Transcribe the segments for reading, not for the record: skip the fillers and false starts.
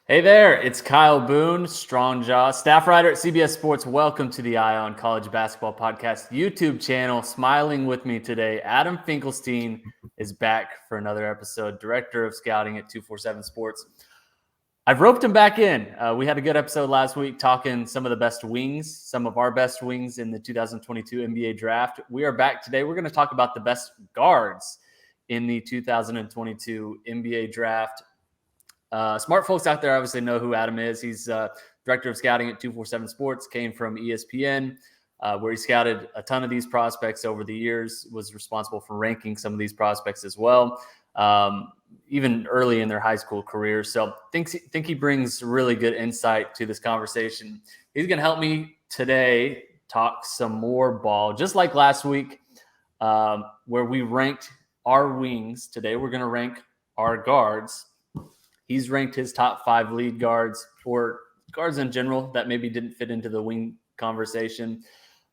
Hey there, it's Kyle Boone, Strong Jaw, staff writer at CBS Sports. Welcome to the Eye on College Basketball Podcast YouTube channel. Smiling with me today, Adam Finklestein is back for another episode, director of scouting at 247 Sports. I've roped him back in. We had a good episode last week talking some of the best wings, some of our best wings in the 2022 NBA draft. We are back today. We're going to talk about the best guards in the 2022 NBA draft. Smart folks out there obviously know who Adam is. He's director of scouting at 247 Sports, came from ESPN, where he scouted a ton of these prospects over the years, was responsible for ranking some of these prospects as well, even early in their high school career. So think he brings really good insight to this conversation. He's going to help me today talk some more ball, just like last week, where we ranked our wings. Today we're going to rank our guards. He's ranked his top 5 lead guards, or guards in general that maybe didn't fit into the wing conversation.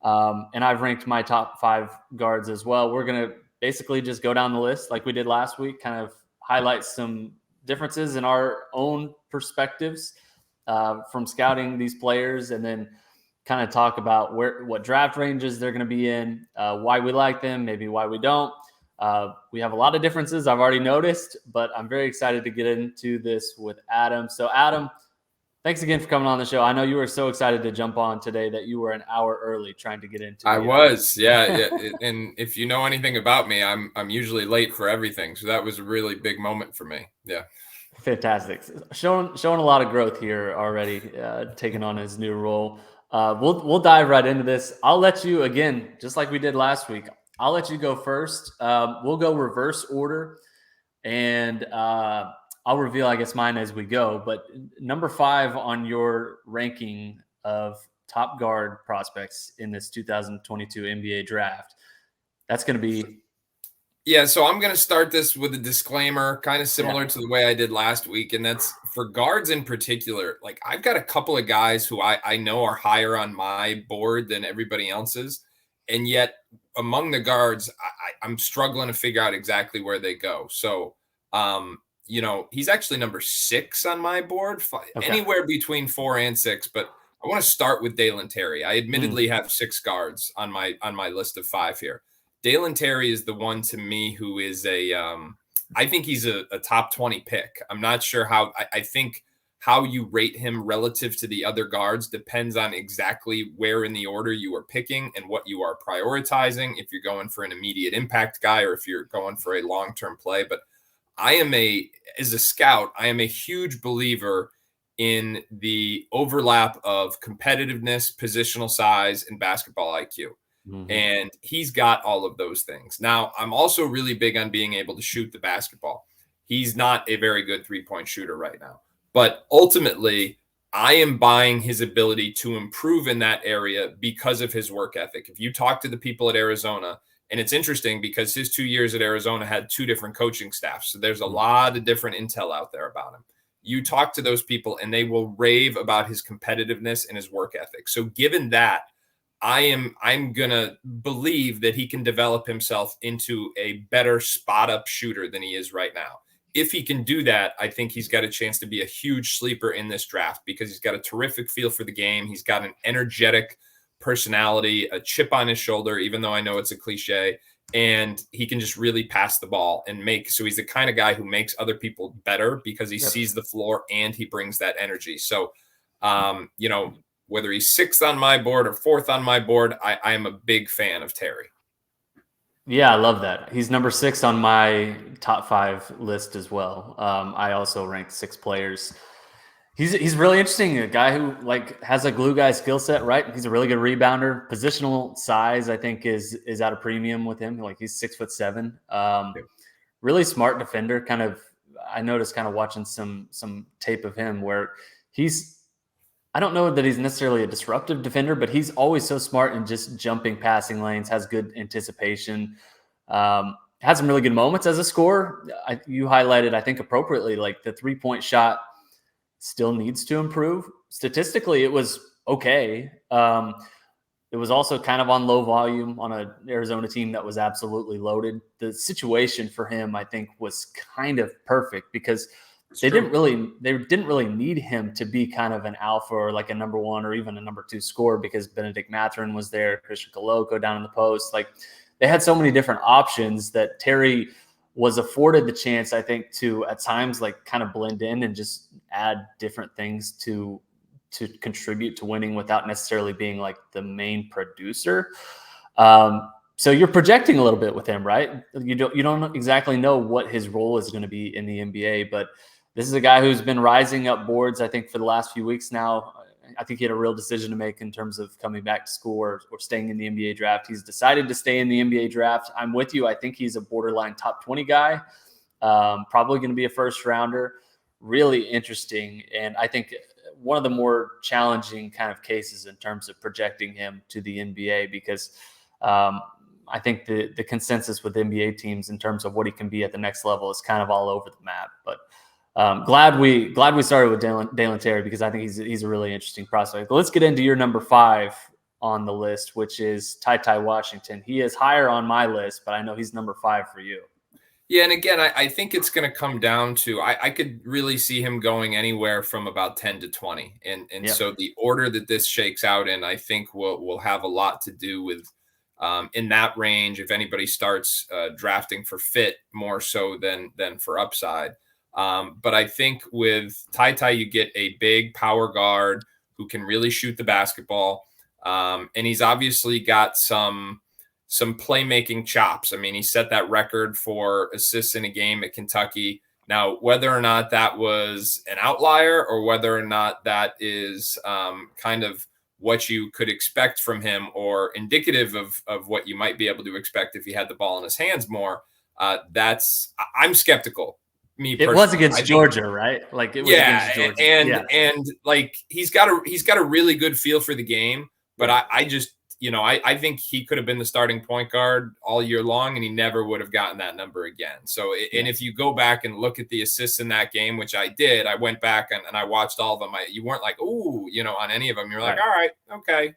And I've ranked my top 5 guards as well. We're going to basically just go down the list like we did last week, kind of highlight some differences in our own perspectives from scouting these players, and then kind of talk about what draft ranges they're going to be in, why we like them, maybe why we don't. We have a lot of differences I've already noticed, but I'm very excited to get into this with Adam. So Adam, thanks again for coming on the show. I know you were so excited to jump on today that you were an hour early trying to get into it. I was, yeah. And if you know anything about me, I'm usually late for everything. So that was a really big moment for me. Yeah. Fantastic. Showing a lot of growth here already, taking on his new role. We'll dive right into this. I'll let you, again, just like we did last week, I'll let you go first. We'll go reverse order, and I'll reveal, I guess, mine as we go. But number 5 on your ranking of top guard prospects in this 2022 NBA draft, that's going to be. Yeah, so I'm going to start this with a disclaimer, kind of similar to the way I did last week. And that's for guards in particular. Like, I've got a couple of guys who I know are higher on my board than everybody else's. And yet, among the guards, I'm struggling to figure out exactly where they go. So, he's actually number 6 on my board, anywhere between 4 and 6. But I want to start with Dalen Terry. I admittedly have 6 guards on my list of 5 here. Dalen Terry is the one to me who is I think he's a top 20 pick. I'm not sure how. I think how you rate him relative to the other guards depends on exactly where in the order you are picking and what you are prioritizing. If you're going for an immediate impact guy or if you're going for a long-term play. But as a scout, I am a huge believer in the overlap of competitiveness, positional size, and basketball IQ. Mm-hmm. And he's got all of those things. Now, I'm also really big on being able to shoot the basketball. He's not a very good three-point shooter right now. But ultimately, I am buying his ability to improve in that area because of his work ethic. If you talk to the people at Arizona, and it's interesting because his 2 years at Arizona had 2 different coaching staffs. So there's a lot of different intel out there about him. You talk to those people and they will rave about his competitiveness and his work ethic. So given that, I'm going to believe that he can develop himself into a better spot-up shooter than he is right now. If he can do that, I think he's got a chance to be a huge sleeper in this draft because he's got a terrific feel for the game. He's got an energetic personality, a chip on his shoulder, even though I know it's a cliche, and he can just really pass the ball and so he's the kind of guy who makes other people better because he sees the floor and he brings that energy. So, whether he's 6th on my board or 4th on my board, I am a big fan of Terry. Yeah, I love that. He's number 6 on my top 5 list as well. I also ranked 6 players. He's really interesting. A guy who has a glue guy skill set, right? He's a really good rebounder. Positional size, I think, is at a premium with him. Like, he's 6'7". Really smart defender. I noticed watching some tape of him where I don't know that he's necessarily a disruptive defender, but he's always so smart in just jumping passing lanes, has good anticipation, had some really good moments as a scorer. You highlighted, I think appropriately, like the 3-point shot still needs to improve. Statistically, it was okay. It was also kind of on low volume on an Arizona team that was absolutely loaded. The situation for him, I think, was kind of perfect because they didn't really need him to be kind of an alpha or like a number one or even a number two scorer because Benedict Mathurin was there, Christian Koloko down in the post. Like they had so many different options that Terry was afforded the chance, I think, to at times like kind of blend in and just add different things to contribute to winning without necessarily being like the main producer. So you're projecting a little bit with him, right? You don't exactly know what his role is going to be in the NBA, but this is a guy who's been rising up boards, I think, for the last few weeks now. I think he had a real decision to make in terms of coming back to school or staying in the NBA draft. He's decided to stay in the NBA draft. I'm with you. I think he's a borderline top 20 guy, probably going to be a first rounder. Really interesting. And I think one of the more challenging kind of cases in terms of projecting him to the NBA because I think the consensus with NBA teams in terms of what he can be at the next level is kind of all over the map. But glad we started with Dalen Terry because I think he's a really interesting prospect. But let's get into your number 5 on the list, which is TyTy Washington. He is higher on my list, but I know he's number 5 for you. Yeah, and again, I think it's going to come down to I could really see him going anywhere from about 10 to 20. And so the order that this shakes out in, I think will have a lot to do with in that range if anybody starts drafting for fit more so than for upside. But I think with TyTy, you get a big power guard who can really shoot the basketball. And he's obviously got some playmaking chops. I mean, he set that record for assists in a game at Kentucky. Now, whether or not that was an outlier or whether or not that is kind of what you could expect from him or indicative of what you might be able to expect if he had the ball in his hands more, I'm skeptical. It was against Georgia, right? Like it was against Georgia. And like he's got a really good feel for the game, but I just I think he could have been the starting point guard all year long, and he never would have gotten that number again. So, and if you go back and look at the assists in that game, which I did, I went back and I watched all of them. You weren't like, ooh, on any of them. You're like, all right, okay,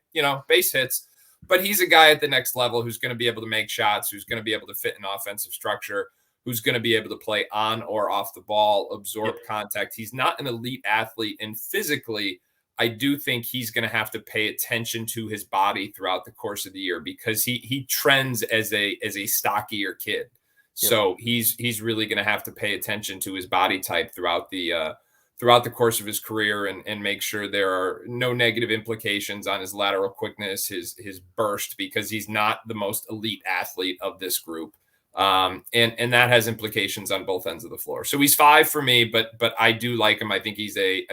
base hits. But he's a guy at the next level who's going to be able to make shots, who's going to be able to fit an offensive structure, who's going to be able to play on or off the ball, absorb contact. He's not an elite athlete, and physically, I do think he's going to have to pay attention to his body throughout the course of the year because he trends as a stockier kid. So he's really going to have to pay attention to his body type throughout the course of his career and make sure there are no negative implications on his lateral quickness, his burst, because he's not the most elite athlete of this group. And that has implications on both ends of the floor. So he's 5 for me, but I do like him. I think he's a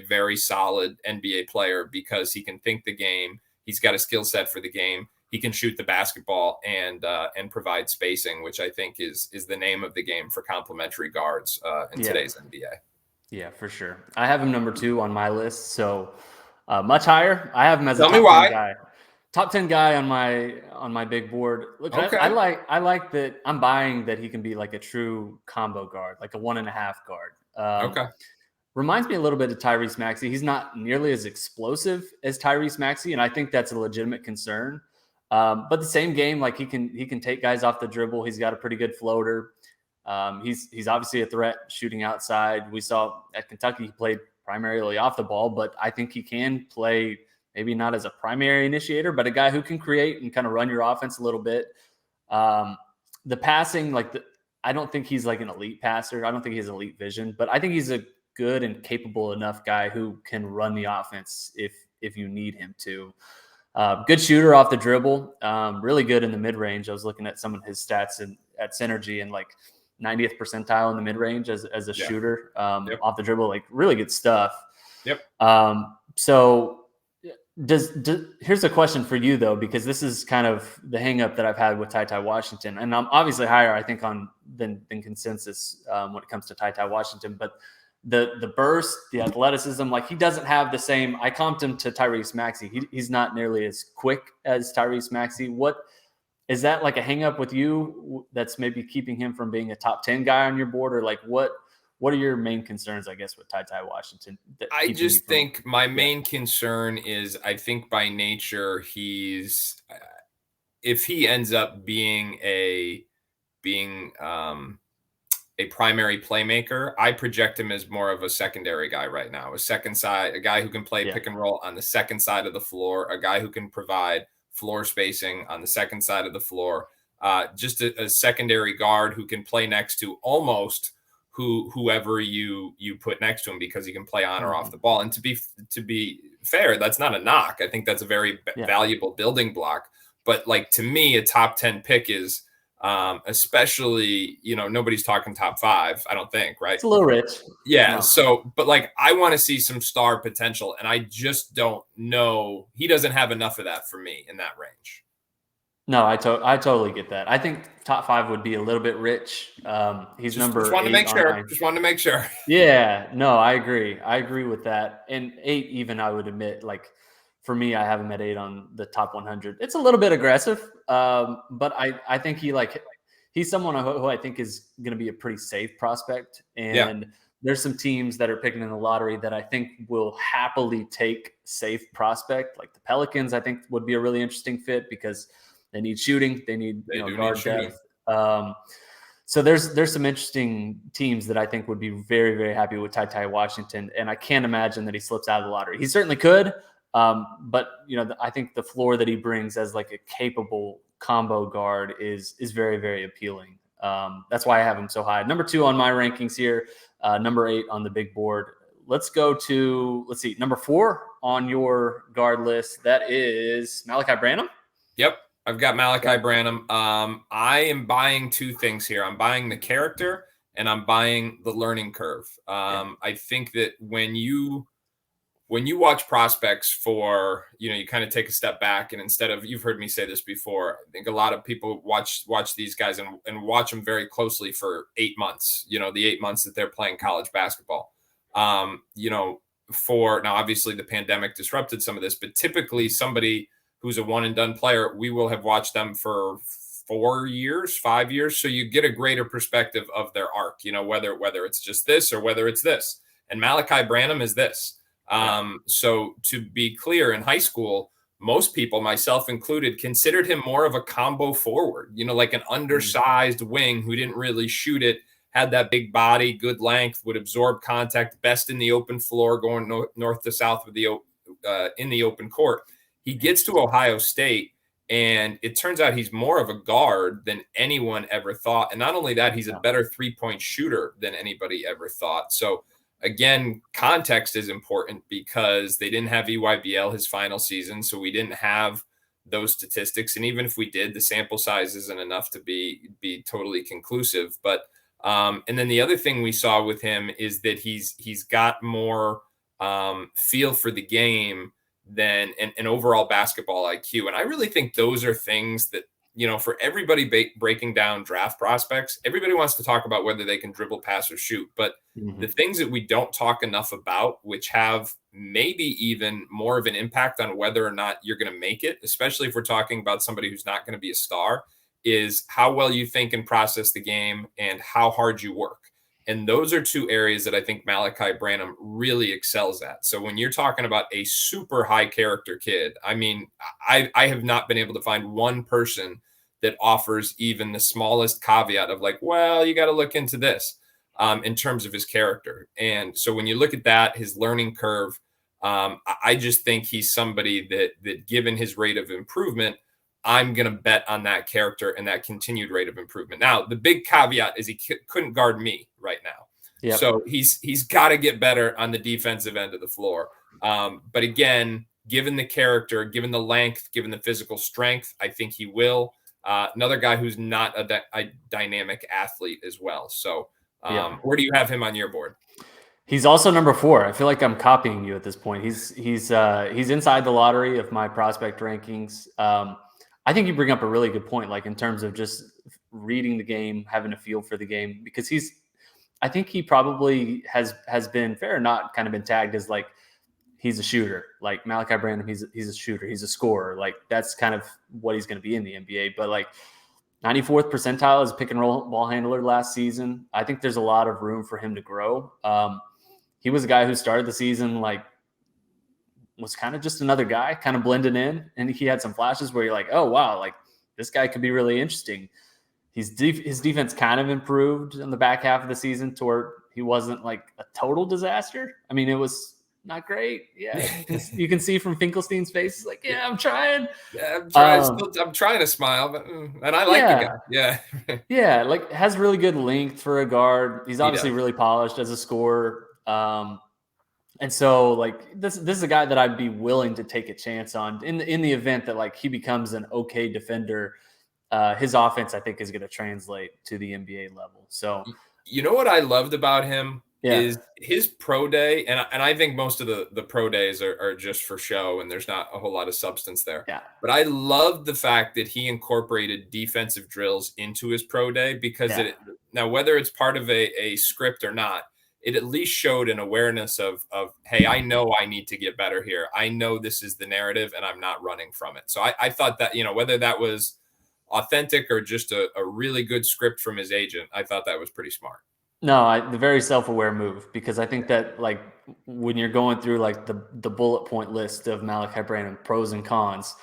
very solid NBA player because he can think the game. He's got a skill set for the game. He can shoot the basketball and provide spacing, which I think is the name of the game for complementary guards in today's NBA. Yeah, for sure. I have him number 2 on my list, so much higher. I have him as a top 10 guy. Top 10 guy on my big board. Look, okay. I like that. I'm buying that he can be like a true combo guard, like a 1.5 guard. Okay. Reminds me a little bit of Tyrese Maxey. He's not nearly as explosive as Tyrese Maxey, and I think that's a legitimate concern. But the same game, like he can take guys off the dribble. He's got a pretty good floater. He's obviously a threat shooting outside. We saw at Kentucky he played primarily off the ball, but I think he can play. Maybe not as a primary initiator, but a guy who can create and kind of run your offense a little bit. The passing, I don't think he's like an elite passer. I don't think he has elite vision, but I think he's a good and capable enough guy who can run the offense if you need him to. Good shooter off the dribble, really good in the mid-range. I was looking at some of his stats at Synergy and like 90th percentile in the mid-range as a shooter off the dribble, like really good stuff. So here's a question for you though, because this is kind of the hang up that I've had with TyTy Washington, and I'm obviously higher, I think, than consensus when it comes to TyTy Washington, but the burst, the athleticism, like he doesn't have the same. I comped him to Tyrese Maxey. He's not nearly as quick as Tyrese Maxey. What is that like a hang up with you that's maybe keeping him from being a top 10 guy on your board, or like what are your main concerns, I guess, with TyTy Washington? I just think my main concern is I think by nature if he ends up being a primary playmaker. I project him as more of a secondary guy right now, a guy who can play pick and roll on the second side of the floor, a guy who can provide floor spacing on the second side of the floor, just a secondary guard who can play next to almost whoever you put next to him, because he can play on or off the ball. And to be fair, that's not a knock. I think that's a very valuable building block. But like, to me, a top 10 pick is, especially, nobody's talking top 5, I don't think, right? It's a little rich. Yeah. No. So, but like, I want to see some star potential, and I just don't know. He doesn't have enough of that for me in that range. No, I totally get that. I think top 5 would be a little bit rich. He's number 8. Just wanted to make sure. Yeah, no, I agree. I agree with that. And 8, even, I would admit, like, for me, I have him at 8 on the top 100. It's a little bit aggressive, but I think he's someone who I think is going to be a pretty safe prospect. And there's some teams that are picking in the lottery that I think will happily take safe prospect. Like the Pelicans, I think would be a really interesting fit because they need shooting. They need guard depth. So there's some interesting teams that I think would be very, very happy with TyTy Washington. And I can't imagine that he slips out of the lottery. He certainly could. But I think the floor that he brings as like a capable combo guard is very, very appealing. That's why I have him so high. Number 2 on my rankings here, number 8 on the big board. Let's see, number 4 on your guard list. That is Malachi Branham. Yep. I've got Malachi Branham. I am buying 2 things here. I'm buying the character and I'm buying the learning curve. I think that when you watch prospects for, you kind of take a step back, and instead of, you've heard me say this before, I think a lot of people watch these guys and watch them very closely for 8 months, the 8 months that they're playing college basketball. Now obviously the pandemic disrupted some of this, but typically somebody who's a one and done player, we will have watched them for 4 years, 5 years. So you get a greater perspective of their arc, whether it's just this or whether it's this. And Malachi Branham is this. So to be clear, in high school, most people, myself included, considered him more of a combo forward, like an undersized wing who didn't really shoot it, had that big body, good length, would absorb contact, best in the open floor, going north to south with in the open court. He gets to Ohio State, and it turns out he's more of a guard than anyone ever thought. And not only that, he's a better 3-point shooter than anybody ever thought. So again, context is important because they didn't have EYBL his final season, so we didn't have those statistics. And even if we did, the sample size isn't enough to be totally conclusive. But and then the other thing we saw with him is that he's got more feel for the game than an overall basketball IQ. And I really think those are things that, for everybody breaking down draft prospects, everybody wants to talk about whether they can dribble, pass, or shoot. But the things that we don't talk enough about, which have maybe even more of an impact on whether or not you're going to make it, especially if we're talking about somebody who's not going to be a star, is how well you think and process the game and how hard you work. And those are 2 areas that I think Malachi Branham really excels at. So when you're talking about a super high character kid, I mean, I have not been able to find one person that offers even the smallest caveat of like, well, you got to look into this in terms of his character. And so when you look at that, his learning curve, I just think he's somebody that given his rate of improvement, I'm going to bet on that character and that continued rate of improvement. Now, the big caveat is he couldn't guard me right now. Yep. So he's got to get better on the defensive end of the floor. But again, given the character, given the length, given the physical strength, I think he will. Another guy who's not a dynamic athlete as well. So where do you have him on your board? He's also number 4. I feel like I'm copying you at this point. He's inside the lottery of my prospect rankings. I think you bring up a really good point, like in terms of just reading the game, having a feel for the game, because I think he probably has been, fair or not, kind of been tagged as like, he's a shooter. Like Malachi Branham, he's a shooter. He's a scorer. Like that's kind of what he's going to be in the NBA. But like 94th percentile as a pick and roll ball handler last season. I think there's a lot of room for him to grow. He was a guy who started the season like, was kind of just another guy kind of blending in. And he had some flashes where you're like, oh, wow, like this guy could be really interesting. his defense kind of improved in the back half of the season to where he wasn't like a total disaster. I mean, it was not great. Yeah, you can see from Finkelstein's face, he's like, yeah, I'm trying. Yeah, I'm trying. I'm trying to smile, but and I like the guy. Yeah, yeah, like has really good length for a guard. He's obviously really polished as a scorer. And so like this is a guy that I'd be willing to take a chance on in the event that like he becomes an okay defender. His offense, I think, is going to translate to the NBA level. So, you know what I loved about him yeah. is his pro day, and I think most of the pro days are just for show, and there's not a whole lot of substance there. Yeah. But I loved the fact that he incorporated defensive drills into his pro day because now whether it's part of a script or not, it at least showed an awareness of hey, I know I need to get better here. I know this is the narrative, and I'm not running from it. So I thought that, you know, whether that was authentic or just a really good script from his agent, I thought that was pretty smart. No, the very self-aware move, because I think that like when you're going through like the bullet point list of Malachi Branham pros and cons,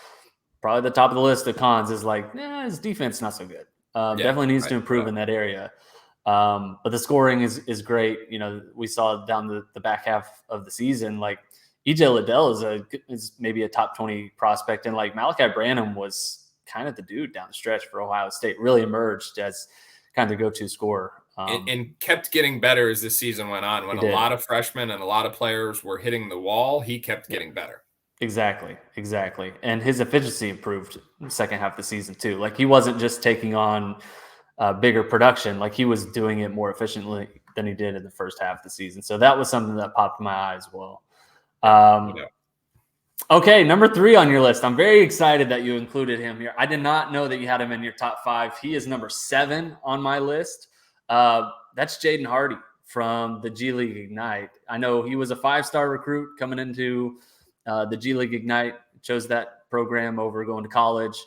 probably the top of the list of cons is like, his defense not so good. Definitely needs to improve in that area. But the scoring is great. You know, we saw down the back half of the season, like EJ Liddell is maybe a top 20 prospect, and like Malachi Branham was kind of the dude down the stretch for Ohio State, really emerged as kind of the go-to scorer. And kept getting better as the season went on. When a lot of freshmen and a lot of players were hitting the wall, he kept getting better. Exactly. And his efficiency improved in the second half of the season too. Like he wasn't just taking on bigger production, like he was doing it more efficiently than he did in the first half of the season. So that was something that popped in my eye as well. Okay, number 3 on your list. I'm very excited that you included him here. I did not know that you had him in your top 5. He is number 7 on my list. That's Jaden Hardy from the G League Ignite. I know he was a 5-star recruit coming into the G League Ignite, chose that program over going to college.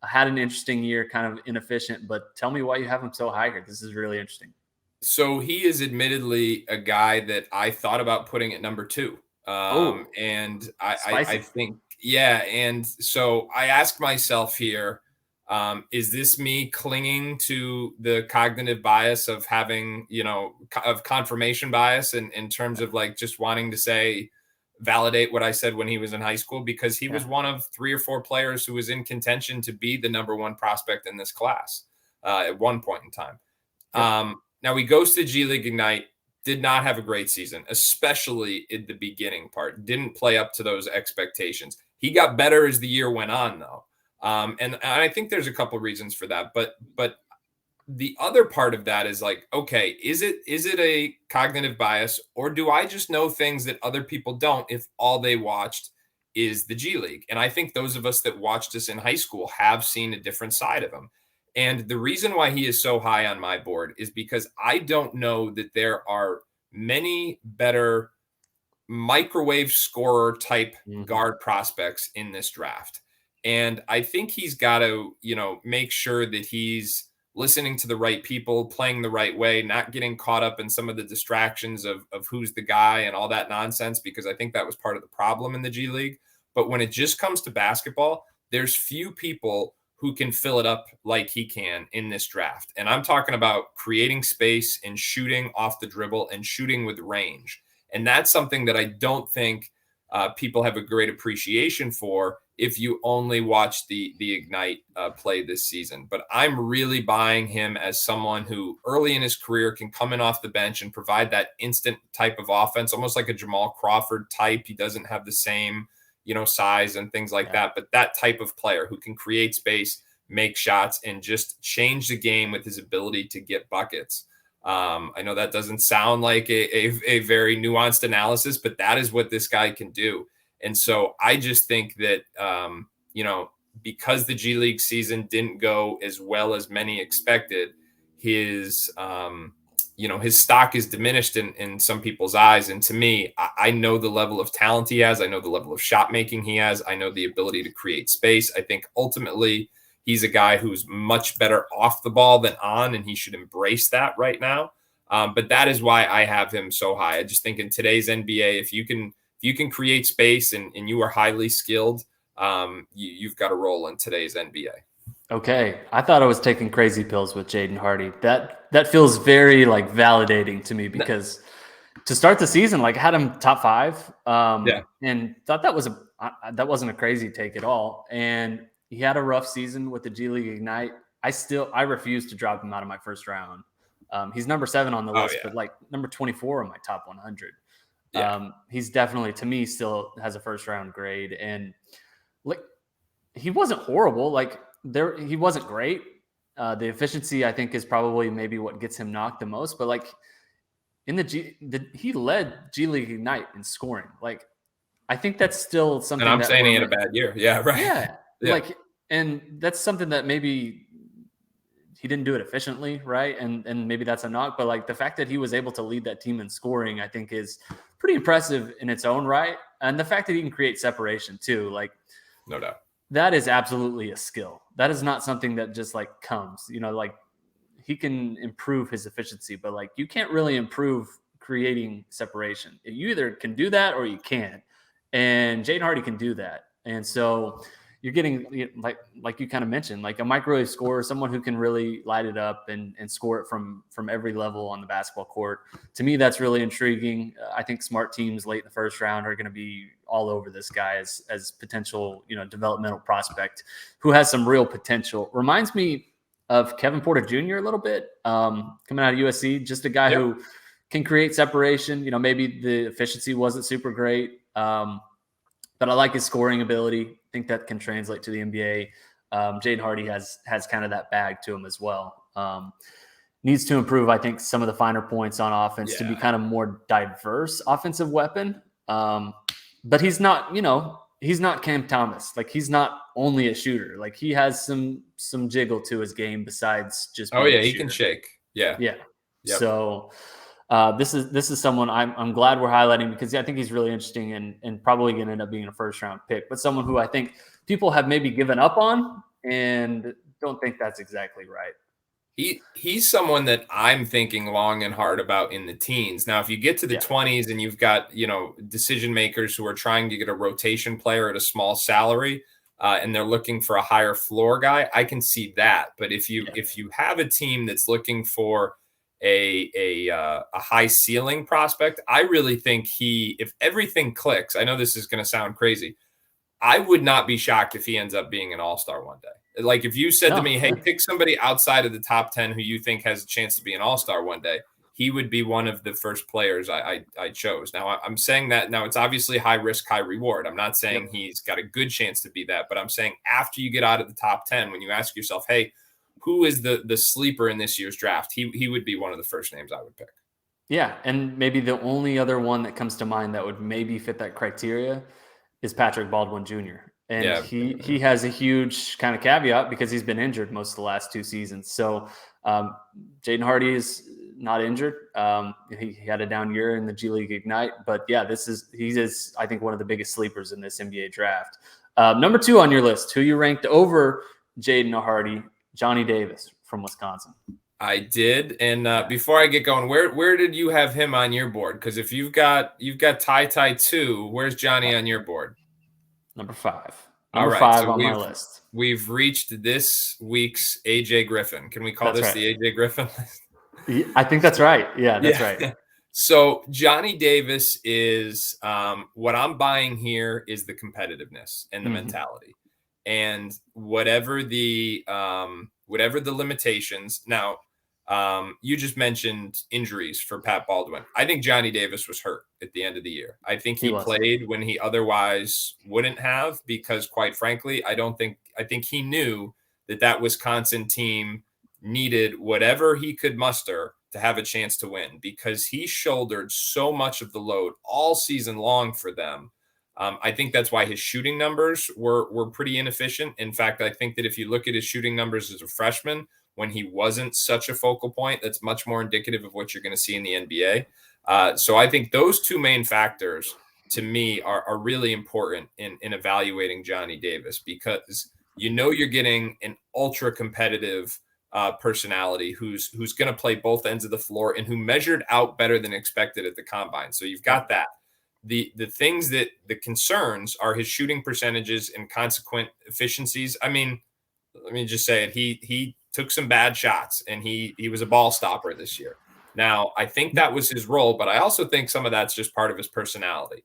Had an interesting year, kind of inefficient, but tell me why you have him so high here. This is really interesting. So he is admittedly a guy that I thought about putting at number 2. And I think, and so I asked myself here, is this me clinging to the cognitive bias of having, of confirmation bias in terms of like just wanting to validate what I said when he was in high school, because he was one of 3 or 4 players who was in contention to be the number 1 prospect in this class at one point in time. Now he goes to G League Ignite, did not have a great season, especially in the beginning part. Didn't play up to those expectations. He got better as the year went on, though. And I think there's a couple reasons for that. But the other part of that is like, okay, is it a cognitive bias, or do I just know things that other people don't if all they watched is the G League? And I think those of us that watched us in high school have seen a different side of him. And the reason why he is so high on my board is because I don't know that there are many better microwave scorer type guard prospects in this draft. And I think he's got to, make sure that he's listening to the right people, playing the right way, not getting caught up in some of the distractions of who's the guy and all that nonsense, because I think that was part of the problem in the G League. But when it just comes to basketball, there's few people who can fill it up like he can in this draft. And I'm talking about creating space and shooting off the dribble and shooting with range. And that's something that I don't think people have a great appreciation for if you only watch the Ignite play this season. But I'm really buying him as someone who early in his career can come in off the bench and provide that instant type of offense, almost like a Jamal Crawford type. He doesn't have the same size and things like that, but that type of player who can create space, make shots, and just change the game with his ability to get buckets. I know that doesn't sound like a very nuanced analysis, but that is what this guy can do. And so I just think that, because the G League season didn't go as well as many expected, his stock is diminished in some people's eyes. And to me, I know the level of talent he has. I know the level of shot making he has. I know the ability to create space. I think ultimately he's a guy who's much better off the ball than on, and he should embrace that right now. But that is why I have him so high. I just think in today's NBA, if you can create space and you are highly skilled, you've got a role in today's NBA. Okay, I thought I was taking crazy pills with Jaden Hardy. That feels very like validating to me No, because to start the season, like I had him top 5, yeah. and thought that wasn't a crazy take at all. And he had a rough season with the G League Ignite. I refuse to drop him out of my first round. He's number 7 on the Oh list, yeah. but like number 24 on my top 100. Yeah. He's definitely, to me, still has a first round grade, and like he wasn't horrible. Like he wasn't great. The efficiency, I think, is probably maybe what gets him knocked the most. But like in he led G League Ignite in scoring. Like I think that's still And something I'm that saying he had a bad year. Yeah, right. yeah, Yeah. like, and that's something that maybe he didn't do it efficiently, right? And maybe that's a knock. But like the fact that he was able to lead that team in scoring, I think, is pretty impressive in its own right. And the fact that he can create separation too, like No doubt. that is absolutely a skill. That is not something that just like comes, like he can improve his efficiency, but like you can't really improve creating separation. You either can do that or you can't. And Jaden Hardy can do that. And so you're getting like you kind of mentioned, like a microwave scorer, someone who can really light it up and score it from every level on the basketball court. To me, that's really intriguing. I think smart teams late in the first round are going to be all over this guy as potential, developmental prospect who has some real potential. Reminds me of Kevin Porter Jr. a little bit, coming out of USC, just a guy Yep. who can create separation. Maybe the efficiency wasn't super great, but I like his scoring ability. I think that can translate to the NBA. Jaden Hardy has kind of that bag to him as well. Needs to improve, I think, some of the finer points on offense to be Yeah. kind of more diverse offensive weapon. But he's not, he's not Cam Thomas. Like he's not only a shooter. Like he has some jiggle to his game besides just Oh being yeah, a he can shooter. shake. Yeah. Yeah. Yep. So this is someone I'm glad we're highlighting because I think he's really interesting and probably going to end up being a first round pick, but someone who I think people have maybe given up on and don't think that's exactly right. He's someone that I'm thinking long and hard about in the teens. Now, if you get to the Yeah. 20s and you've got, decision makers who are trying to get a rotation player at a small salary, and they're looking for a higher floor guy, I can see that. But if you have a team that's looking for a high ceiling prospect, I really think if everything clicks, I know this is going to sound crazy, I would not be shocked if he ends up being an all-star one day. Like if you said to me, hey, pick somebody outside of the top 10 who you think has a chance to be an all-star one day, he would be one of the first players I chose. Now, I'm saying that now it's obviously high risk, high reward. I'm not saying he's got a good chance to be that, but I'm saying after you get out of the top 10, when you ask yourself, hey, who is the sleeper in this year's draft? He would be one of the first names I would pick. Yeah, and maybe the only other one that comes to mind that would maybe fit that criteria is Patrick Baldwin Jr. And Yeah. he has a huge kind of caveat because he's been injured most of the last 2 seasons. So Jaden Hardy is not injured. He had a down year in the G League Ignite, but yeah, he is I think one of the biggest sleepers in this NBA draft. Number 2 on your list, who you ranked over Jaden Hardy, Johnny Davis from Wisconsin. I did, and before I get going, where did you have him on your board? Because if you've got TyTy 2, where's Johnny on your board? Number 5. All right, 5 so on my list. We've reached this week's AJ Griffin. Can we call this the AJ Griffin list? I think that's right. Yeah, that's right. So Johnny Davis is what I'm buying here is the competitiveness and the mentality, and whatever the limitations. Now, you just mentioned injuries for Pat Baldwin. I think Johnny Davis was hurt at the end of the year. I think he played when he otherwise wouldn't have because, quite frankly, I think he knew that Wisconsin team needed whatever he could muster to have a chance to win because he shouldered so much of the load all season long for them. I think that's why his shooting numbers were pretty inefficient. In fact, I think that if you look at his shooting numbers as a freshman, when he wasn't such a focal point, that's much more indicative of what you're going to see in the NBA. So I think those 2 main factors to me are really important in evaluating Johnny Davis because you're getting an ultra competitive personality who's going to play both ends of the floor and who measured out better than expected at the combine. So you've got that. The things that the concerns are his shooting percentages and consequent efficiencies. I mean, let me just say it. He took some bad shots, and he was a ball stopper this year. Now, I think that was his role, but I also think some of that's just part of his personality.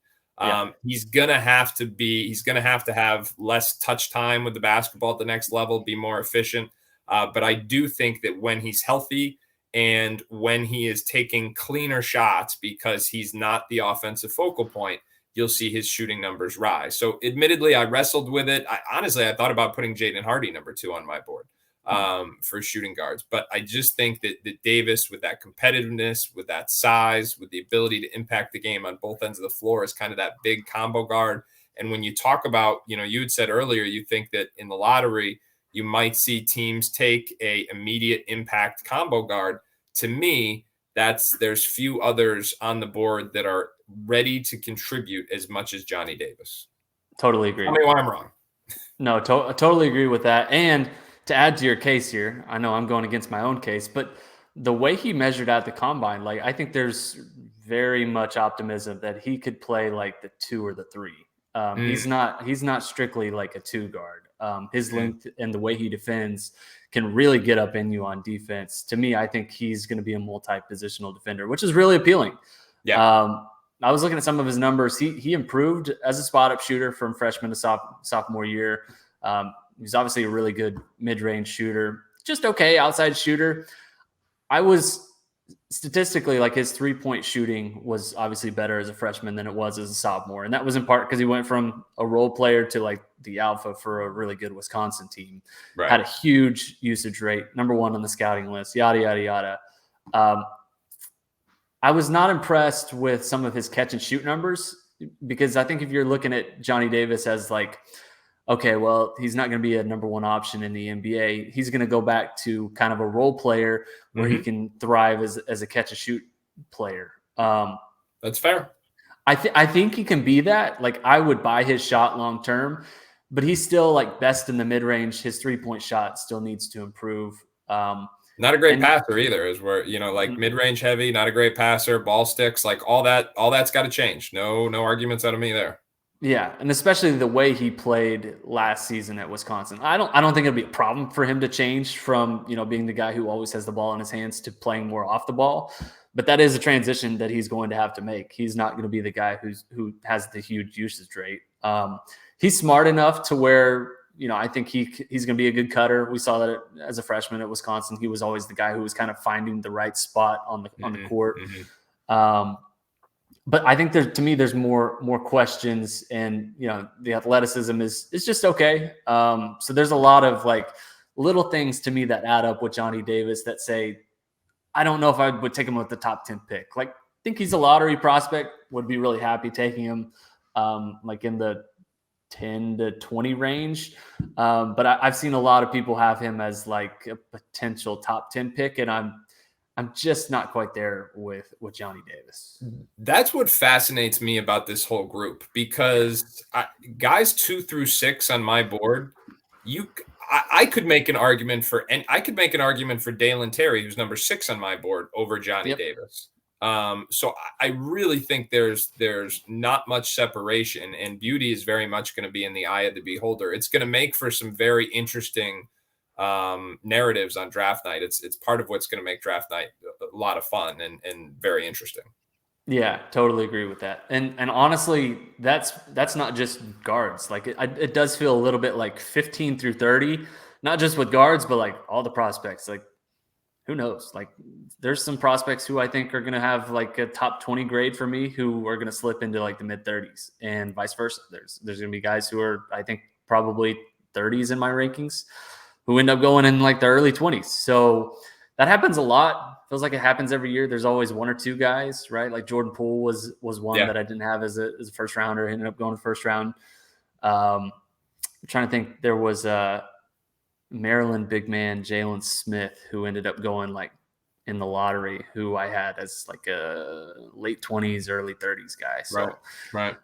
He's gonna have to have less touch time with the basketball at the next level, be more efficient. But I do think that when he's healthy and when he is taking cleaner shots because he's not the offensive focal point, you'll see his shooting numbers rise. So admittedly, I wrestled with it. Honestly, I thought about putting Jaden Hardy number 2 on my board for shooting guards. But I just think that Davis, with that competitiveness, with that size, with the ability to impact the game on both ends of the floor, is kind of that big combo guard. And when you talk about, you had said earlier, you think that in the lottery, you might see teams take a immediate impact combo guard. To me, there's few others on the board that are ready to contribute as much as Johnny Davis. Totally agree. Tell me why I'm wrong. No, I totally agree with that. And to add to your case here, I know I'm going against my own case, but the way he measured at the combine, like, I think there's very much optimism that he could play like the 2 or the 3. He's not strictly like a 2 guard. His length and the way he defends can really get up in you on defense. To me, I think he's going to be a multi-positional defender, which is really appealing. Yeah. I was looking at some of his numbers. He improved as a spot-up shooter from freshman to sophomore year. He's obviously a really good mid-range shooter, just okay outside shooter. I was statistically, like, his 3-point shooting was obviously better as a freshman than it was as a sophomore. And that was in part because he went from a role player to like the alpha for a really good Wisconsin team. Right. Had a huge usage rate, number 1 on the scouting list, yada, yada, yada. I was not impressed with some of his catch and shoot numbers, because I think if you're looking at Johnny Davis as like, okay, well, he's not going to be a number 1 option in the NBA. He's going to go back to kind of a role player where he can thrive as a catch and shoot player. That's fair. I think he can be that. Like, I would buy his shot long term, but he's still like best in the mid range. His 3-point shot still needs to improve. Not a great passer either, is where, like mid-range heavy, not a great passer, ball sticks, like all that's got to change. No arguments out of me there. Yeah, and especially the way he played last season at Wisconsin. I don't think it'll be a problem for him to change from, being the guy who always has the ball in his hands to playing more off the ball. But that is a transition that he's going to have to make. He's not going to be the guy who has the huge usage rate. He's smart enough to where, I think he's going to be a good cutter. We saw that as a freshman at Wisconsin. He was always the guy who was kind of finding the right spot on the court. But I think there's more questions, and the athleticism is just okay. So there's a lot of like little things to me that add up with Johnny Davis that say, I don't know if I would take him with the top 10 pick. Like, I think he's a lottery prospect. Would be really happy taking him like in the 10 to 20 range. But I've seen a lot of people have him as like a potential top 10 pick, and I'm just not quite there with Johnny Davis. That's what fascinates me about this whole group, because guys 2 through 6 on my board, I could make an argument for, and I could make an argument for Dalen Terry, who's number 6 on my board, over Johnny Davis. So I really think there's not much separation, and beauty is very much going to be in the eye of the beholder. It's going to make for some very interesting narratives on draft night. It's part of what's going to make draft night a lot of fun and very interesting. Yeah, totally agree with that. And honestly, that's not just guards. Like, it does feel a little bit like 15 through 30, not just with guards, but like all the prospects. Like, who knows? Like, there's some prospects who I think are going to have like a top 20 grade for me, who are going to slip into like the mid 30s, and vice versa. There's going to be guys who are, I think, probably 30s in my rankings, who end up going in like the early 20s. So that happens a lot. Feels like it happens every year. There's always 1 or 2 guys, right? Like Jordan Poole was one that I didn't have as a first rounder. He ended up going to first round. I'm trying to think. There was Maryland big man Jalen Smith, who ended up going like in the lottery, who I had as like a late 20s, early 30s guy. So right.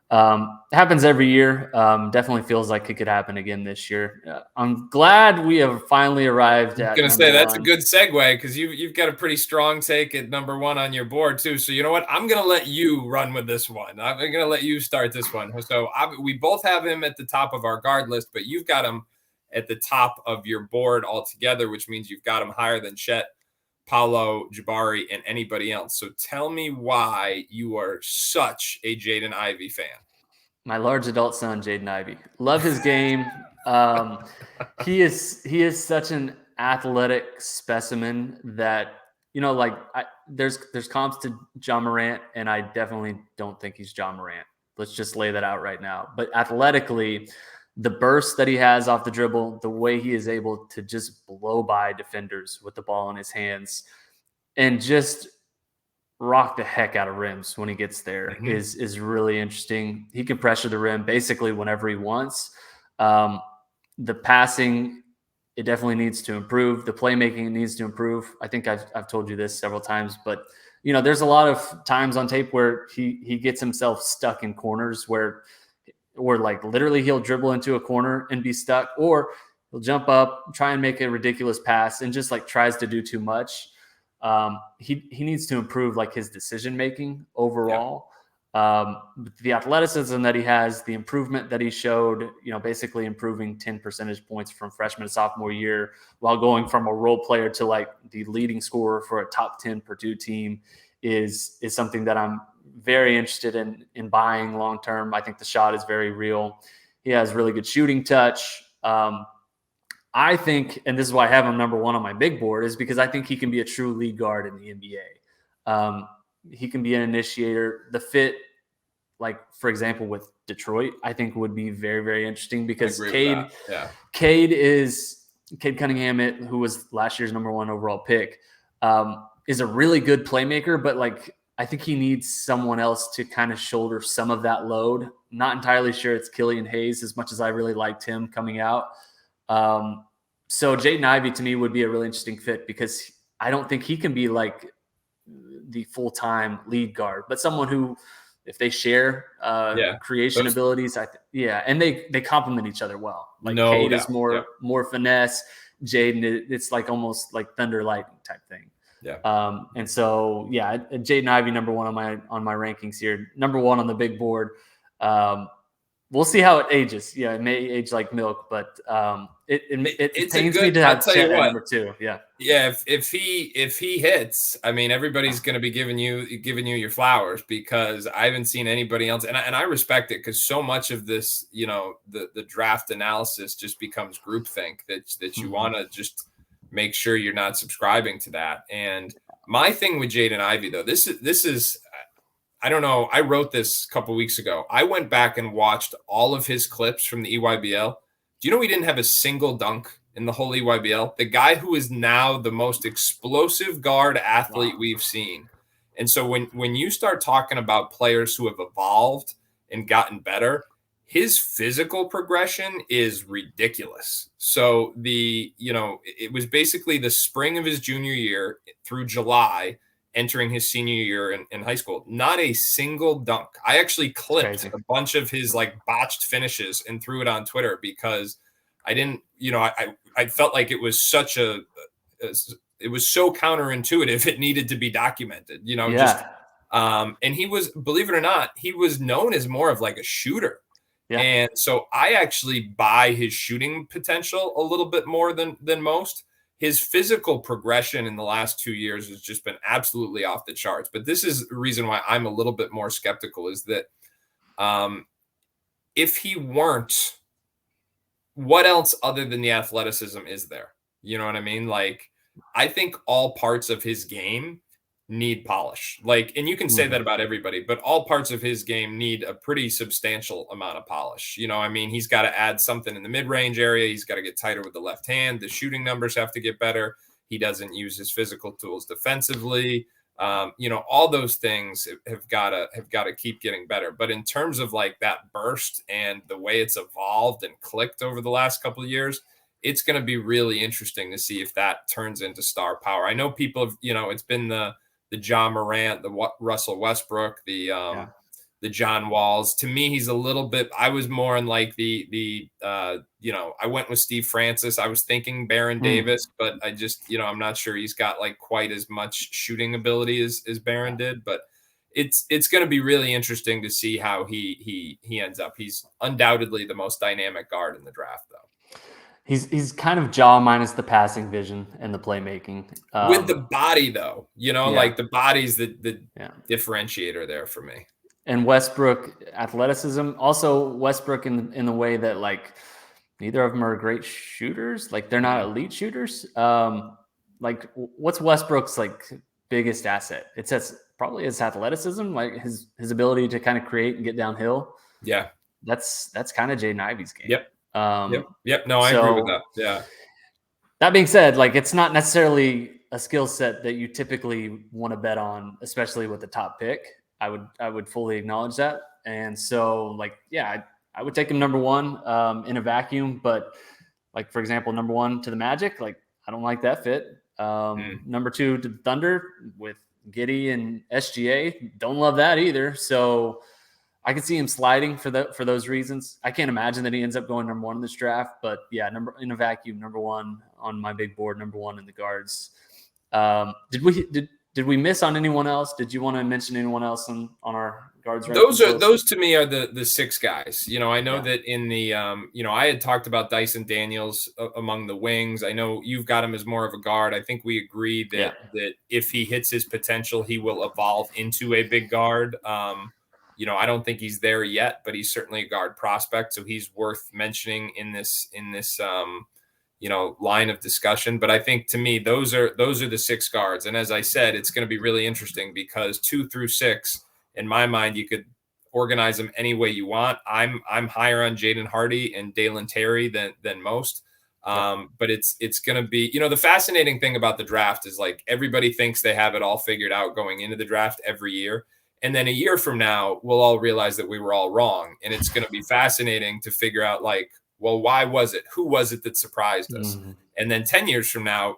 Happens every year. Definitely feels like it could happen again this year. I'm glad we have finally arrived at. I'm going to say that's a good segue, because you've got a pretty strong take at number 1 on your board too. So you know what? I'm going to let you run with this one. I'm going to let you start this one. So we both have him at the top of our guard list, but you've got him at the top of your board altogether, which means you've got him higher than Chet, Paolo, Jabari, and anybody else. So tell me why you are such a Jaden Ivey fan. My large adult son, Jaden Ivey. Love his game. He is such an athletic specimen that, there's comps to John Morant, and I definitely don't think he's John Morant. Let's just lay that out right now. But athletically, the burst that he has off the dribble, the way he is able to just blow by defenders with the ball in his hands and just rock the heck out of rims when he gets there is really interesting. He can pressure the rim basically whenever he wants. The passing, it definitely needs to improve. The playmaking needs to improve. I think I've told you this several times, but there's a lot of times on tape where he gets himself stuck in corners where like literally he'll dribble into a corner and be stuck, or he'll jump up, try and make a ridiculous pass and just like tries to do too much. He needs to improve like his decision making overall. The athleticism that he has, the improvement that he showed, basically improving 10 percentage points from freshman to sophomore year while going from a role player to like the leading scorer for a top 10 Purdue team is something that I'm very interested in buying long term. I think the shot is very real. He has really good shooting touch. I think, and this is why I have him number one on my big board, is because I think he can be a true lead guard in the NBA. He can be an initiator. The fit, like for example, with Detroit, I think would be very, very interesting because Cade Cunningham, who was last year's number one overall pick, is a really good playmaker, but like I think he needs someone else to kind of shoulder some of that load. Not entirely sure it's Killian Hayes as much as I really liked him coming out. So Jaden Ivey to me would be a really interesting fit because I don't think he can be like the full-time lead guard, but someone who, if they share creation abilities, and they complement each other well. Like Cade is more finesse. Jaden, it's like almost like thunder lightning type thing. Yeah. And so Jaden Ivey number one on my rankings here, number one on the big board. We'll see how it ages. Yeah, it may age like milk, but it pains me to have Chet at number two. Yeah. Yeah, if he hits, I mean, everybody's going to be giving you your flowers because I haven't seen anybody else, and I respect it because so much of this, the draft analysis just becomes groupthink that you want to just make sure you're not subscribing to that. And my thing with Jaden Ivey though, this is. I don't know. I wrote this a couple weeks ago. I went back and watched all of his clips from the EYBL. Do you know he didn't have a single dunk in the whole EYBL? The guy who is now the most explosive guard athlete we've seen. And so when you start talking about players who have evolved and gotten better, his physical progression is ridiculous. So it was basically the spring of his junior year through July, entering his senior year in high school, not a single dunk. I actually clipped a bunch of his like botched finishes and threw it on Twitter because I didn't, I felt like it was it was so counterintuitive. It needed to be documented, and he was, believe it or not, he was known as more of like a shooter. Yeah. And so I actually buy his shooting potential a little bit more than most. His physical progression in the last 2 years has just been absolutely off the charts. But this is the reason why I'm a little bit more skeptical is that if he weren't, what else other than the athleticism is there? You know what I mean? Like, I think all parts of his game need polish. Like, and you can say that about everybody, but all parts of his game need a pretty substantial amount of polish. He's got to add something in the mid-range area. He's got to get tighter with the left hand. The shooting numbers have to get better. He doesn't use his physical tools defensively. All those things have got to keep getting better. But in terms of like that burst and the way it's evolved and clicked over the last couple of years, it's going to be really interesting to see if that turns into star power. I know people have, it's been the John Morant, the Russell Westbrook, the John Walls. To me, he's a little bit. I was more in like I went with Steve Francis. I was thinking Baron Davis, but I just, I'm not sure he's got like quite as much shooting ability as Baron did. But it's going to be really interesting to see how he ends up. He's undoubtedly the most dynamic guard in the draft, though. He's kind of jaw minus the passing vision and the playmaking. With the body, though, like the body's the differentiator there for me. And Westbrook athleticism. Also, Westbrook in the way that like neither of them are great shooters. Like they're not elite shooters. Like what's Westbrook's like biggest asset? It's probably his athleticism, like his ability to kind of create and get downhill. Yeah, that's kind of Jaden Ivey's game. Yep. No, I agree with that. Yeah. That being said, like it's not necessarily a skill set that you typically want to bet on, especially with the top pick. I would fully acknowledge that. And so like, yeah, I would take him number one in a vacuum, but like, for example, number one to the Magic, like I don't like that fit. Number two to the Thunder with Giddey and SGA. Don't love that either. So I can see him sliding for those reasons. I can't imagine that he ends up going number one in this draft, but yeah, in a vacuum, number one on my big board, number one in the guards. Did we miss on anyone else? Did you want to mention anyone else on our guards? Those to me are the six guys. I know that in the I had talked about Dyson Daniels among the wings. I know you've got him as more of a guard. I think we agreed that if he hits his potential, he will evolve into a big guard. I don't think he's there yet, but he's certainly a guard prospect, so he's worth mentioning in this line of discussion. But I think to me, those are the six guards. And as I said, it's going to be really interesting because 2 through 6, in my mind, you could organize them any way you want. I'm higher on Jaden Hardy and Dalen Terry than most. But it's going to be, the fascinating thing about the draft is like everybody thinks they have it all figured out going into the draft every year. And then a year from now, we'll all realize that we were all wrong. And it's going to be fascinating to figure out like, well, why was it? Who was it that surprised us? Mm-hmm. And then 10 years from now,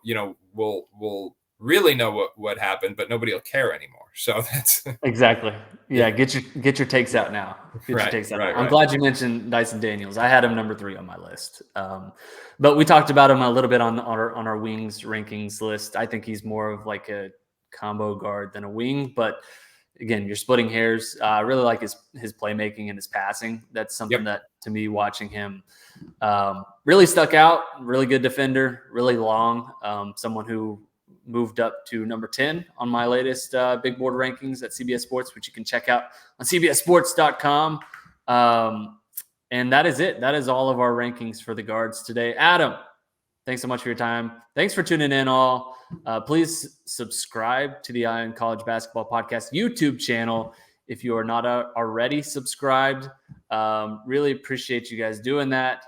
we'll really know what happened, but nobody will care anymore. So that's exactly. Yeah. Get your takes out now. I'm glad you mentioned Dyson Daniels. I had him number 3 on my list. But we talked about him a little bit on our wings rankings list. I think he's more of like a combo guard than a wing, but again, you're splitting hairs. I really like his playmaking and his passing. That's something that, to me, watching him really stuck out. Really good defender, really long. Someone who moved up to number 10 on my latest big board rankings at CBS Sports, which you can check out on cbssports.com. And that is it. That is all of our rankings for the guards today. Adam, thanks so much for your time. Thanks for tuning in all. Please subscribe to the Eye on College Basketball Podcast YouTube channel if you are not already subscribed. Really appreciate you guys doing that.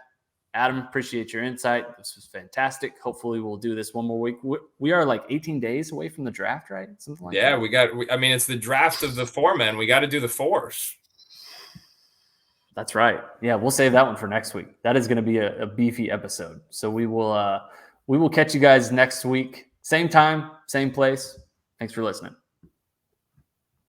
Adam, appreciate your insight. This was fantastic. Hopefully we'll do this one more week. We are like 18 days away from the draft, right? Something like that. Yeah, it's the draft of the 4 men. We got to do the 4s. That's right. Yeah, we'll save that one for next week. That is going to be a beefy episode. So we will catch you guys next week. Same time, same place. Thanks for listening.